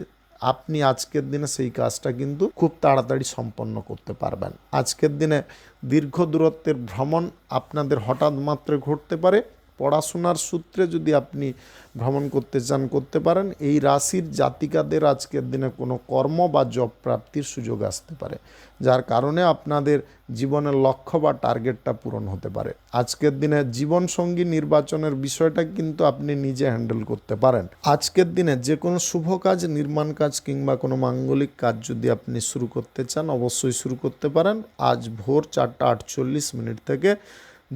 আপনি আজকের দিনে সেই কাজটা কিন্তু খুব তাড়াতাড়ি সম্পন্ন করতে পারবেন। আজকের দিনে দীর্ঘ দূরত্বের ভ্রমণ আপনাদের হঠাৎ মাত্রে ঘটতে পারে। পড়াশোনার সূত্রে যদি আপনি ভ্রমণ করতে চান করতে পারেন। এই রাশির জাতিকাদের আজকের দিনে কোনো কর্ম বা জব প্রাপ্তির সুযোগ আসতে পারে, যার কারণে আপনাদের জীবনের লক্ষ্য বা টার্গেটটা পূরণ হতে পারে। আজকের দিনে জীবনসঙ্গী নির্বাচনের বিষয়টা কিন্তু আপনি নিজে হ্যান্ডেল করতে পারেন। আজকের দিনে যে কোনো শুভ কাজ, নির্মাণ কাজ কিংবা কোনো মাঙ্গলিক কাজ যদি আপনি শুরু করতে চান অবশ্যই শুরু করতে পারেন। আজ ভোর 4:48 থেকে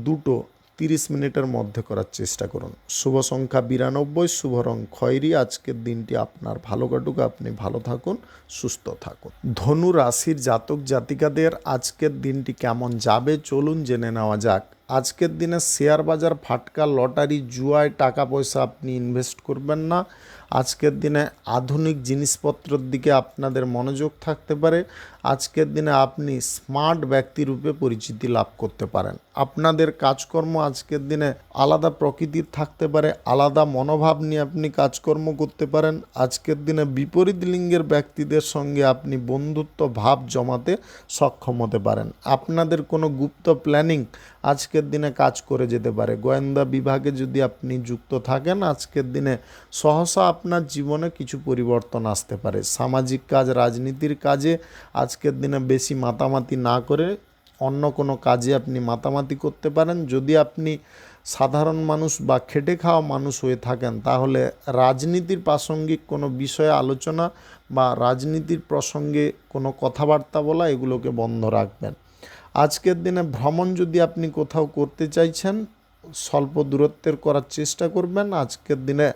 2:30 মধ্যে করার চেষ্টা করুন। শুভ সংখ্যা 92, শুভ রং খয়েরি। আজকের দিনটি আপনার ভালো কাটুক, আপনি ভালো থাকুন, সুস্থ থাকুন। ধনু রাশির জাতক জাতিকাদের আজকের দিনটি কেমন যাবে চলুন জেনে নেওয়া যাক। আজকের দিনে শেয়ার বাজার, ফাটকা, লটারি, জুয়ায় টাকা পয়সা আপনি ইনভেস্ট করবেন না। আজকের দিনে আধুনিক জিনিসপত্রের দিকে আপনাদের মনোযোগ থাকতে পারে। আজকের দিনে আপনি স্মার্ট ব্যক্তিরূপে পরিচিতি লাভ করতে পারেন। আপনাদের কাজকর্ম আজকের দিনে আলাদা প্রকৃতির থাকতে পারে, আলাদা মনোভাব নিয়ে আপনি কাজকর্ম করতে পারেন। আজকের দিনে বিপরীত লিঙ্গের ব্যক্তিদের সঙ্গে আপনি বন্ধুত্ব ভাব জমাতে সক্ষম হতে পারেন। আপনাদের কোনো গুপ্ত প্ল্যানিং আজকের দিনে কাজ করে যেতে পারে। গোয়েন্দা বিভাগে যদি আপনি যুক্ত থাকেন, আজকের দিনে সহসা আপনার জীবনে কিছু পরিবর্তন আসতে পারে। সামাজিক কাজ, রাজনীতির কাজে আজকের দিনে বেশি মাতামাতি না করে অন্য কোনো কাজে আপনি মাতামাতি করতে পারেন। যদি আপনি সাধারণ মানুষ বা খেটে খাওয়া মানুষ হয়ে থাকেন, তাহলে রাজনীতির প্রাসঙ্গিক কোনো বিষয়ে আলোচনা বা রাজনীতির প্রসঙ্গে কোনো কথাবার্তা বলা, এগুলোকে বন্ধ রাখবেন। আজকের দিনে ভ্রমণ যদি আপনি কোথাও করতে চাইছেন, স্বল্প দূরত্বের করার চেষ্টা করবেন। আজকের দিনে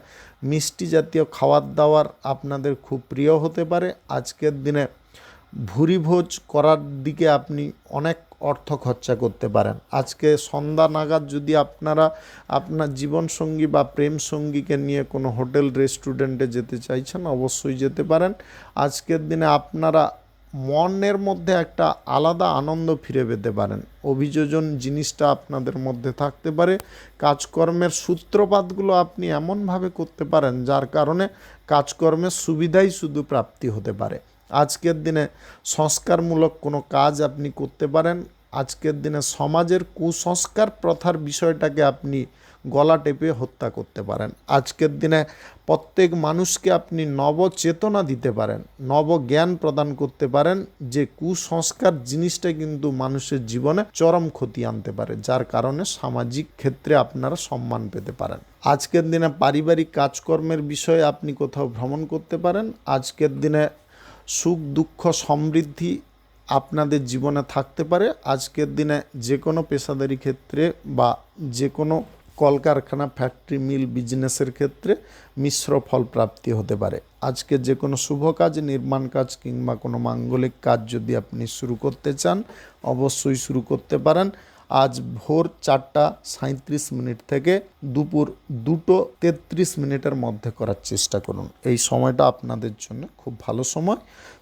মিষ্টি জাতীয় খাবার দাবার আপনাদের খুব প্রিয় হতে পারে। আজকের দিনে ভুরিভোজ করার দিকে আপনি অনেক অর্থ খরচা করতে পারেন। আজকে সন্ধ্যা নাগাদ যদি আপনারা আপনার জীবনসঙ্গী বা প্রেম সঙ্গীকে নিয়ে কোনো হোটেল রেস্টুরেন্টে যেতে চাইছেন, অবশ্যই যেতে পারেন। আজকের দিনে আপনারা মনের মধ্যে একটা আলাদা আনন্দ ফিরে পেতে পারেন। অভিযোজন জিনিসটা আপনাদের মধ্যে থাকতে পারে। কাজকর্মের সূত্রপাতগুলো আপনি এমনভাবে করতে পারেন যার কারণে কাজকর্মের সুবিধাই শুধু প্রাপ্তি হতে পারে। আজকের দিনে সংস্কারমূলক কোনো কাজ আপনি করতে পারেন। আজকের দিনে সমাজের কুসংস্কার প্রথার বিষয়টাকে আপনি গলা টেপে হত্যা করতে পারেন। আজকের দিনে প্রত্যেক মানুষকে আপনি নবচেতনা দিতে পারেন, নবজ্ঞান প্রদান করতে পারেন, যে কুসংস্কার জিনিসটা কিন্তু মানুষের জীবনে চরম ক্ষতি আনতে পারে, যার কারণে সামাজিক ক্ষেত্রে আপনারা সম্মান পেতে পারেন। আজকের দিনে পারিবারিক কাজকর্মের বিষয়ে আপনি কোথাও ভ্রমণ করতে পারেন। আজকের দিনে সুখ, দুঃখ, সমৃদ্ধি আপনাদের জীবনে থাকতে পারে। আজকের দিনে যে কোনো পেশাদারি ক্ষেত্রে বা যে কোনো কলকারখানা, ফ্যাক্টরি, মিল, বিজনেসের ক্ষেত্রে মিশ্র ফল প্রাপ্তি হতে পারে। আজকে যে কোনো শুভ কাজ, নির্মাণ কাজ কিংবা কোনো মাঙ্গলিক কাজ যদি আপনি শুরু করতে চান, অবশ্যই শুরু করতে পারেন। আজ ভোর 4:37 থেকে দুপুর 2:33 মধ্যে করার চেষ্টা করুন। এই সময়টা আপনাদের জন্য খুব ভালো সময়।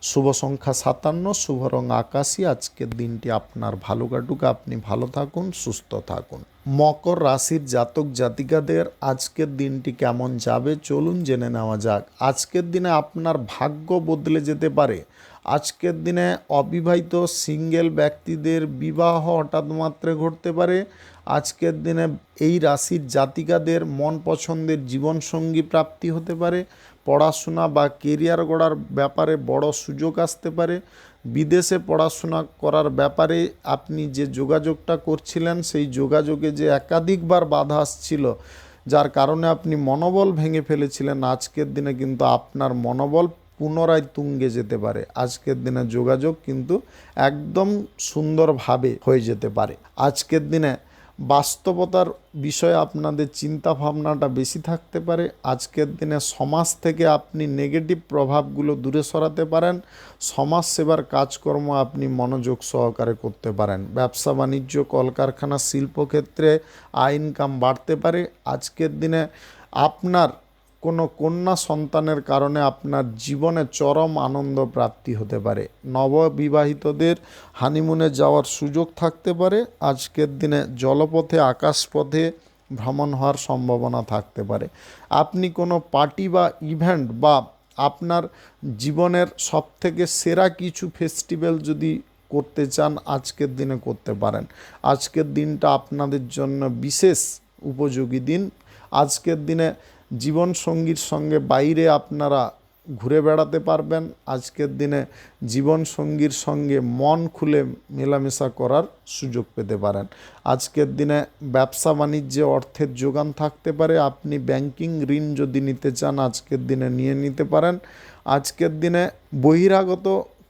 শুভ সংখ্যা 57, শুভ রং আকাশী। আজকের দিনটি আপনার ভালো কাটুক, আপনি ভালো থাকুন, সুস্থ থাকুন। মকর রাশির জাতক জাতিকাদের আজকের দিনটি কেমন যাবে চলুন জেনে নেওয়া যাক। আজকের দিনে আপনার ভাগ্য বদলে যেতে পারে। আজকের দিনে অবিবাহিত সিঙ্গেল ব্যক্তিদের বিবাহ হঠাৎ মাত্রে ঘটতে পারে। আজকের দিনে এই রাশির জাতিকাদের মন পছন্দের জীবনসঙ্গী প্রাপ্তি হতে পারে। পড়াশোনা বা কেরিয়ার গড়ার ব্যাপারে বড় সুযোগ আসতে পারে। বিদেশে পড়াশোনা করার ব্যাপারে আপনি যে যোগাযোগটা করছিলেন, সেই যোগাযোগে যে একাধিকবার বাধা আসছিল, যার কারণে আপনি মনোবল ভেঙে ফেলেছিলেন, আজকের দিনে কিন্তু আপনার মনোবল পুনরায় তুঙ্গে যেতে পারে। আজকের দিনে যোগাযোগ কিন্তু একদম সুন্দরভাবে হয়ে যেতে পারে। আজকের দিনে বাস্তবতার বিষয়ে আপনাদের চিন্তা ভাবনাটা বেশি থাকতে পারে। আজকের দিনে সমাজ থেকে আপনি নেগেটিভ প্রভাবগুলো দূরে সরাতে পারেন। সমাজ সেবার কাজকর্ম আপনি মনোযোগ সহকারে করতে পারেন। ব্যবসা বাণিজ্য, কলকারখানা, শিল্পক্ষেত্রে আয় ইনকাম বাড়তে পারে। আজকের দিনে আপনার কোনো কন্যা সন্তানের কারণে আপনার জীবনে চরম আনন্দ প্রাপ্তি হতে পারে। নববিবাহিতদের হানিমুনে যাওয়ার সুযোগ থাকতে পারে। আজকের দিনে জলপথে, আকাশপথে ভ্রমণ হওয়ার সম্ভাবনা থাকতে পারে। আপনি কোনো পার্টি বা ইভেন্ট বা আপনার জীবনের সবথেকে সেরা কিছু ফেস্টিভ্যাল যদি করতে চান, আজকের দিনে করতে পারেন। আজকের দিনটা আপনাদের জন্য বিশেষ উপযোগী দিন। আজকের দিনে জীবনসঙ্গীর সঙ্গে বাইরে আপনারা ঘুরে বেড়াতে পারবেন। আজকের দিনে জীবনসঙ্গীর সঙ্গে মন খুলে মেলামেশা করার সুযোগ পেতে পারেন। আজকের দিনে ব্যবসা বাণিজ্যে অর্থের যোগান থাকতে পারে। আপনি ব্যাংকিং ঋণ যদি নিতে চান, আজকের দিনে নিয়ে নিতে পারেন। আজকের দিনে বহিরাগত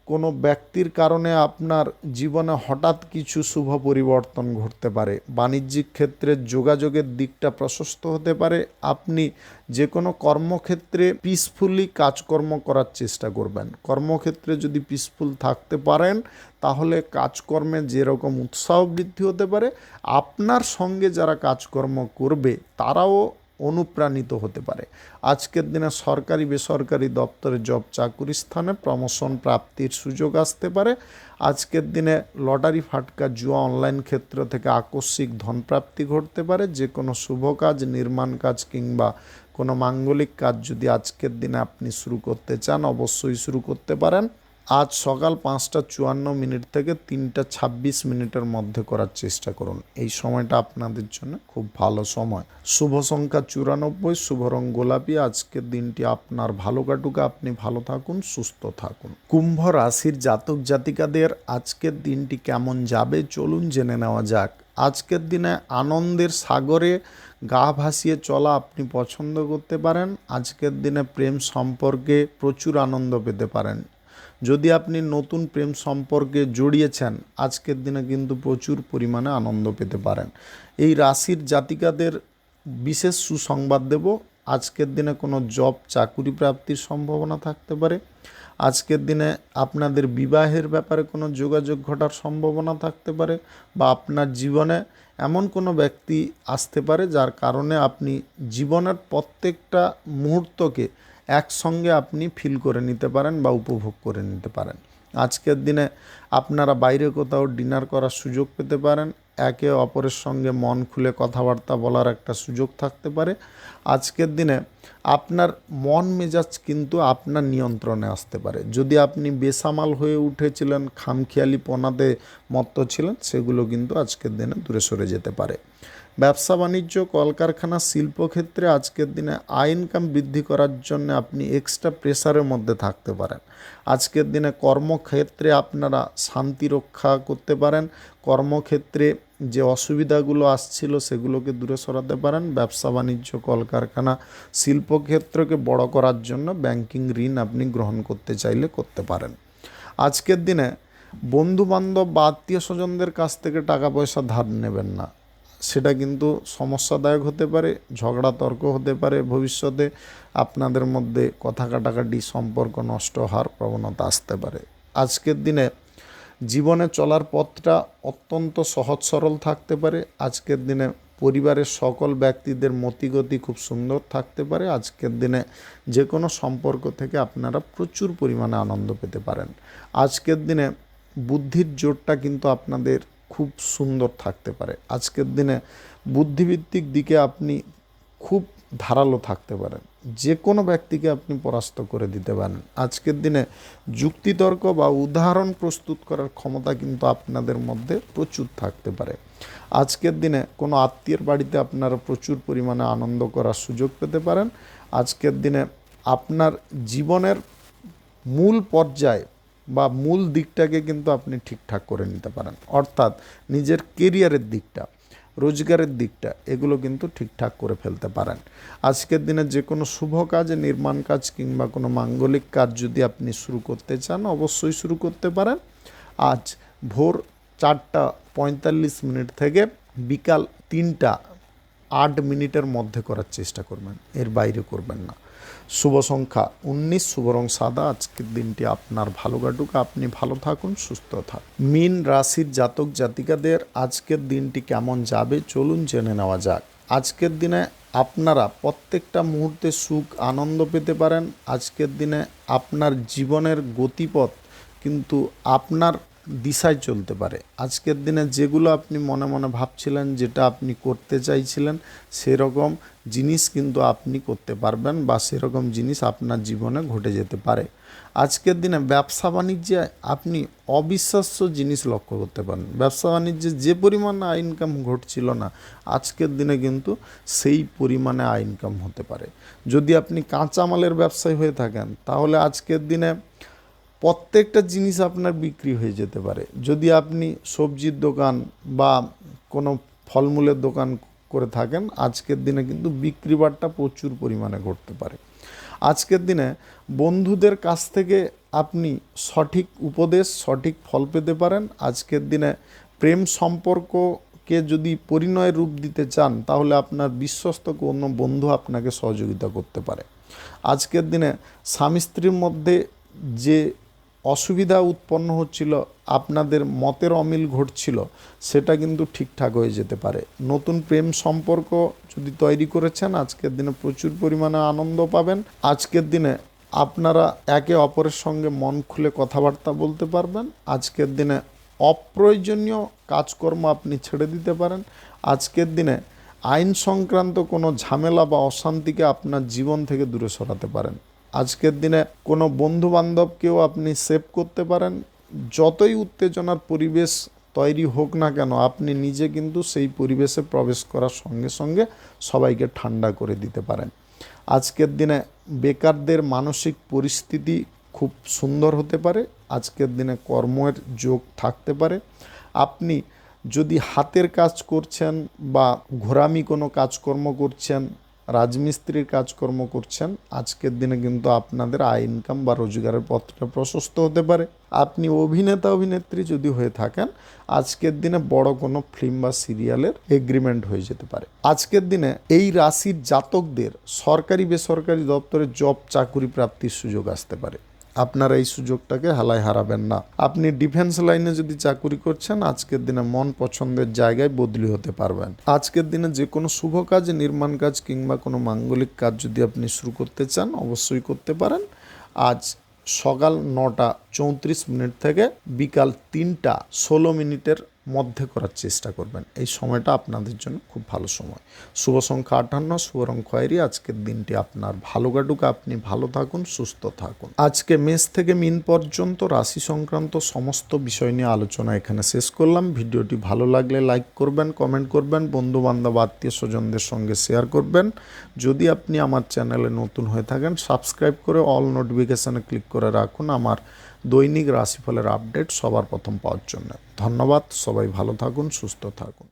কোনো ব্যক্তির কারণে আপনার জীবনে হঠাৎ কিছু শুভ পরিবর্তন ঘটতে পারে। বাণিজ্যিক ক্ষেত্রে যোগাযোগের দিকটা প্রশস্ত হতে পারে। আপনি যে কোনো কর্মক্ষেত্রে পিসফুলি কাজকর্ম করার চেষ্টা করবেন। কর্মক্ষেত্রে যদি পিসফুল থাকতে পারেন, তাহলে কাজকর্মে যেরকম উৎসাহ বৃদ্ধি হতে পারে, আপনার সঙ্গে যারা কাজকর্ম করবে তারাও অনুপ্রাণিত হতে পারে। আজকের দিনে সরকারি বেসরকারি দপ্তরে জব চাকুরি স্থানে প্রমোশন প্রাপ্তির সুযোগ আসতে পারে। আজকের দিনে লটারি, ফাটকা, জুয়া, অনলাইন ক্ষেত্র থেকে আকস্মিক ধনপ্রাপ্তি ঘটতে পারে। যে কোনো শুভ কাজ, নির্মাণ কাজ কিংবা কোনো মাঙ্গলিক কাজ যদি আজকের দিনে আপনি শুরু করতে চান, অবশ্যই শুরু করতে পারেন। আজ সকাল 5:54 থেকে 3:26 মধ্যে করার চেষ্টা করুন। এই সময়টা আপনাদের জন্য খুব ভালো সময়। শুভ সংখ্যা 94, শুভ রং গোলাপি। আজকের দিনটি আপনার ভালো কাটুক, আপনি ভালো থাকুন, সুস্থ থাকুন। কুম্ভ রাশির জাতক জাতিকাদের আজকের দিনটি কেমন যাবে চলুন জেনে নেওয়া যাক। আজকের দিনে আনন্দের সাগরে গা ভাসিয়ে চলা আপনি পছন্দ করতে পারেন। আজকের দিনে প্রেম সম্পর্কে প্রচুর আনন্দ পেতে পারেন। যদি আপনি নতুন প্রেম সম্পর্কে জড়িয়েছেন, আজকের দিনে কিন্তু প্রচুর পরিমাণে আনন্দ পেতে পারেন। এই রাশির জাতিকাদের বিশেষ সুসংবাদ দেব। আজকের দিনে কোনো জব চাকুরি প্রাপ্তির সম্ভাবনা থাকতে পারে। আজকের দিনে আপনাদের বিবাহের ব্যাপারে কোনো যোগাযোগ ঘটার সম্ভাবনা থাকতে পারে, বা আপনার জীবনে এমন কোনো ব্যক্তি আসতে পারে যার কারণে আপনি জীবনের প্রত্যেকটা মুহূর্তকে একসঙ্গে আপনি ফিল করে নিতে পারেন বা উপভোগ করে নিতে পারেন। আজকের দিনে আপনারা বাইরে কোথাও ডিনার করার সুযোগ পেতে পারেন। একে অপরের সঙ্গে মন খুলে কথাবার্তা বলার একটা সুযোগ থাকতে পারে। আজকের দিনে আপনার মন মেজাজ কিন্তু আপনার নিয়ন্ত্রণে আসতে পারে। যদি আপনি বেসামাল হয়ে উঠেছিলেন, খামখেয়ালিপনাতে মত্ত ছিলেন, সেগুলো কিন্তু আজকের দিনে দূরে সরে যেতে পারে। ব্যবসা বাণিজ্য, কলকারখানা, শিল্পক্ষেত্রে আজকের দিনে আয় ইনকাম বৃদ্ধি করার জন্য আপনি এক্সট্রা প্রেসারের মধ্যে থাকতে পারেন। আজকের দিনে কর্মক্ষেত্রে আপনারা শান্তি রক্ষা করতে পারেন। কর্মক্ষেত্রে যে অসুবিধাগুলো আসছিল সেগুলোকে দূরে সরাতে পারেন। ব্যবসা বাণিজ্য, কলকারখানা, শিল্পক্ষেত্রকে বড় করার জন্য ব্যাংকিং ঋণ আপনি গ্রহণ করতে চাইলে করতে পারেন। আজকের দিনে বন্ধুবান্ধব বা আত্মীয় স্বজনদের কাছ থেকে টাকা পয়সা ধার নেবেন না। সেটা কিন্তু সমস্যাদায়ক হতে পারে, ঝগড়া তর্ক হতে পারে। ভবিষ্যতে আপনাদের মধ্যে কথা কাটাকাটি, সম্পর্ক নষ্ট হওয়ার প্রবণতা আসতে পারে। আজকের দিনে জীবনে চলার পথটা অত্যন্ত সহজ সরল থাকতে পারে। আজকের দিনে পরিবারের সকল ব্যক্তিদের মতিগতি খুব সুন্দর থাকতে পারে। আজকের দিনে যে কোনো সম্পর্ক থেকে আপনারা প্রচুর পরিমাণে আনন্দ পেতে পারেন। আজকের দিনে বুদ্ধির জোরটা কিন্তু আপনাদের খুব সুন্দর থাকতে পারে। আজকের দিনে বুদ্ধিভিত্তিক দিকে আপনি খুব ধারালো থাকতে পারেন। যে কোনো ব্যক্তিকে আপনি পরাস্ত করে দিতে পারেন। আজকের দিনে যুক্তিতর্ক বা উদাহরণ প্রস্তুত করার ক্ষমতা কিন্তু আপনাদের মধ্যে প্রচুর থাকতে পারে। আজকের দিনে কোনো আত্মীয়ের বাড়িতে আপনারা প্রচুর পরিমাণে আনন্দ করার সুযোগ পেতে পারেন। আজকের দিনে আপনার জীবনের মূল পর্যায়ে বা মূল দিকটাকে কিন্তু আপনি ঠিকঠাক করে নিতে পারেন। অর্থাৎ নিজের কেরিয়ারের দিকটা, রোজগারের দিকটা, এগুলো কিন্তু ঠিকঠাক করে ফেলতে পারেন। আজকের দিনে যে কোনো শুভ কাজ, নির্মাণ কাজ কিংবা কোনো মাঙ্গলিক কাজ যদি আপনি শুরু করতে চান, অবশ্যই শুরু করতে পারেন। আজ ভোর 4:45 থেকে বিকাল 3:08 মধ্যে করার চেষ্টা করবেন, এর বাইরে করবেন না। শুভ সংখ্যা 19, শুভ রং সাদা। আজকের দিনটি আপনার ভালো কাটুক, আপনি ভালো থাকুন, সুস্থ থাকুন। মীন রাশির জাতক জাতিকাদের আজকের দিনটি কেমন যাবে চলুন জেনে নেওয়া যাক। আজকের দিনে আপনারা প্রত্যেকটা মুহূর্তে সুখ আনন্দ পেতে পারেন। আজকের দিনে আপনার জীবনের গতিপথ কিন্তু আপনার দিশায় চলতে পারে। আজকের দিনে যেগুলো আপনি মনে মনে ভাবছিলেন, যেটা আপনি করতে চাইছিলেন, সেরকম জিনিস কিন্তু আপনি করতে পারবেন, বা সেরকম জিনিস আপনার জীবনে ঘটে যেতে পারে। আজকের দিনে ব্যবসা বাণিজ্যে আপনি অবিশ্বাস্য জিনিস লক্ষ্য করতে পারেন। ব্যবসা বাণিজ্যে যে পরিমাণে আয় ইনকাম ঘটছিল না, আজকের দিনে কিন্তু সেই পরিমাণে আয় ইনকাম হতে পারে। যদি আপনি কাঁচামালের ব্যবসায়ী হয়ে থাকেন, তাহলে আজকের দিনে প্রত্যেকটা জিনিস আপনার বিক্রি হয়ে যেতে পারে। যদি আপনি সবজির দোকান বা কোনো ফলমূলের দোকান করে থাকেন, আজকের দিনে কিন্তু বিক্রি বাট্টা প্রচুর পরিমাণে ঘটতে পারে। আজকের দিনে বন্ধুদের কাছ থেকে আপনি সঠিক উপদেশ, সঠিক ফল পেতে পারেন। আজকের দিনে প্রেম সম্পর্ককে যদি পরিণয় রূপ দিতে চান, তাহলে আপনার বিশ্বস্ত কোনো বন্ধু আপনাকে সহযোগিতা করতে পারে। আজকের দিনে স্বামী স্ত্রীর মধ্যে যে অসুবিধা উৎপন্ন হচ্ছিল, আপনাদের মতের অমিল ঘটছিল, সেটা কিন্তু ঠিকঠাক হয়ে যেতে পারে। নতুন প্রেম সম্পর্ক যদি তৈরি করেছেন, আজকের দিনে প্রচুর পরিমাণে আনন্দ পাবেন। আজকের দিনে আপনারা একে অপরের সঙ্গে মন খুলে কথাবার্তা বলতে পারবেন। আজকের দিনে অপ্রয়োজনীয় কাজকর্ম আপনি ছেড়ে দিতে পারেন। আজকের দিনে আইন সংক্রান্ত কোনো ঝামেলা বা অশান্তিকে আপনার জীবন থেকে দূরে সরাতে পারেন। আজকের দিনে কোনো বন্ধু বান্ধবকেও আপনি সেভ করতে পারেন। যতই উত্তেজনার পরিবেশ তৈরি হোক না কেন, আপনি নিজে কিন্তু সেই পরিবেশে প্রবেশ করার সঙ্গে সঙ্গে সবাইকে ঠান্ডা করে দিতে পারেন। আজকের দিনে বেকারদের মানসিক পরিস্থিতি খুব সুন্দর হতে পারে। আজকের দিনে কর্মের যোগ থাকতে পারে। আপনি যদি হাতের কাজ করছেন বা ঘোরামি কোনো কাজকর্ম করছেন, রাজমিস্ত্রির কাজকর্ম করছেন, আজকের দিনে কিন্তু আপনাদের আয় ইনকাম বা রোজগারের পথটা প্রশস্ত হতে পারে। আপনি অভিনেতা অভিনেত্রী যদি হয়ে থাকেন, আজকের দিনে বড় কোনো ফিল্ম বা সিরিয়ালের এগ্রিমেন্ট হয়ে যেতে পারে। আজকের দিনে এই রাশির জাতকদের সরকারি বেসরকারি দপ্তরে জব চাকুরি প্রাপ্তির সুযোগ আসতে পারে। আপনারা এই সুযোগটাকে হেলায় হারাবেন না। আপনি ডিফেন্স লাইনে যদি চাকুরি করছেন, আজকের দিনে মন পছন্দের জায়গায় বদলি হতে পারবেন। আজকের দিনে যে কোনো শুভ কাজ, নির্মাণ কাজ কিংবা কোনো মাঙ্গলিক কাজ যদি আপনি শুরু করতে চান, অবশ্যই করতে পারেন। আজ সকাল 9:34 থেকে বিকাল 3:16 মধ্যে করার চেষ্টা করবেন। এই সময়টা আপনাদের জন্য খুব ভালো সময়। শুভ সংখ্যা 58, শুভ রং খয়েরি। আজকের দিনটি আপনার ভালো কাটুক, আপনি ভালো থাকুন, সুস্থ থাকুন। আজকে মেষ থেকে মিন পর্যন্ত রাশি সংক্রান্ত সমস্ত বিষয় নিয়ে আলোচনা এখানে শেষ করলাম। ভিডিওটি ভালো লাগলে লাইক করবেন, কমেন্ট করবেন, বন্ধু বান্ধব আত্মীয় স্বজনদের সঙ্গে শেয়ার করবেন। যদি আপনি আমার চ্যানেলে নতুন হয়ে থাকেন, সাবস্ক্রাইব করে অল নোটিফিকেশানে ক্লিক করে রাখুন আমার দৈনিক রাশিফলের আপডেট সবার প্রথম পাওয়ার জন্য। ধন্যবাদ। সবাই ভালো থাকুন, সুস্থ থাকুন।